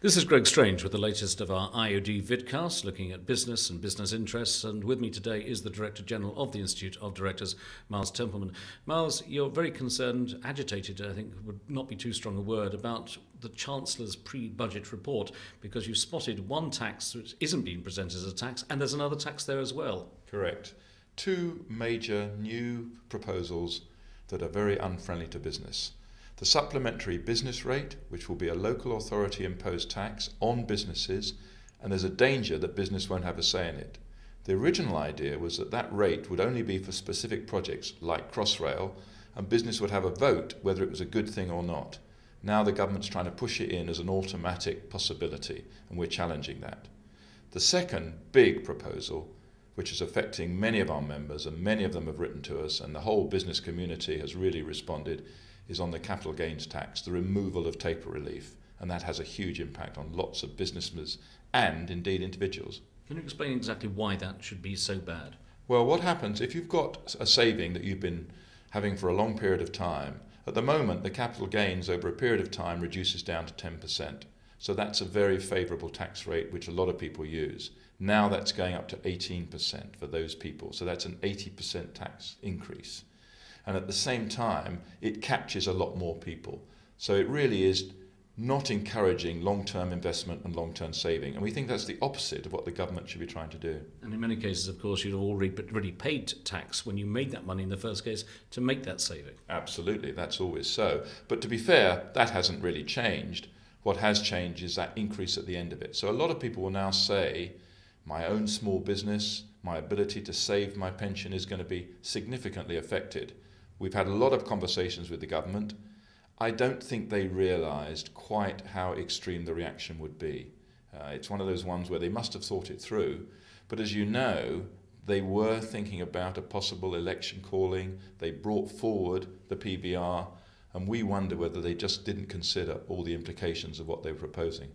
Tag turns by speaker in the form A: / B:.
A: This is Greg Strange with the latest of our IoD vidcast looking at business and business interests, and with me today is the Director General of the Institute of Directors, Miles Templeman. Miles, you're very concerned, agitated, I think would not be too strong a word, about the Chancellor's pre-budget report, because you spotted one tax which isn't being presented as a tax, and there's another tax there as well.
B: Correct. Two major new proposals that are very unfriendly to business. The supplementary business rate, which will be a local authority imposed tax on businesses, and there's a danger that business won't have a say in it. The original idea was that that rate would only be for specific projects like Crossrail, and business would have a vote whether it was a good thing or not. Now the government's trying to push it in as an automatic possibility, and we're challenging that. The second big proposal, which is affecting many of our members, and many of them have written to us, and the whole business community has really responded, is on the capital gains tax, the removal of taper relief, and that has a huge impact on lots of businesses and indeed individuals.
A: Can you explain exactly why that should be so bad?
B: Well, what happens if you've got a saving that you've been having for a long period of time? At the moment, the capital gains over a period of time reduces down to 10%. So that's a very favourable tax rate, which a lot of people use. Now that's going up to 18% for those people. So that's an 80% tax increase. And at the same time, it catches a lot more people. So it really is not encouraging long-term investment and long-term saving. And we think that's the opposite of what the government should be trying to do.
A: And in many cases, of course, you'd have already paid tax when you made that money in the first case to make that saving.
B: Absolutely, that's always so. But to be fair, that hasn't really changed. What has changed is that increase at the end of it. So a lot of people will now say, my own small business, my ability to save my pension is going to be significantly affected. We've had a lot of conversations with the government. I don't think they realised quite how extreme the reaction would be. It's one of those ones where they must have thought it through. But as you know, they were thinking about a possible election calling. They brought forward the PBR, and we wonder whether they just didn't consider all the implications of what they were proposing.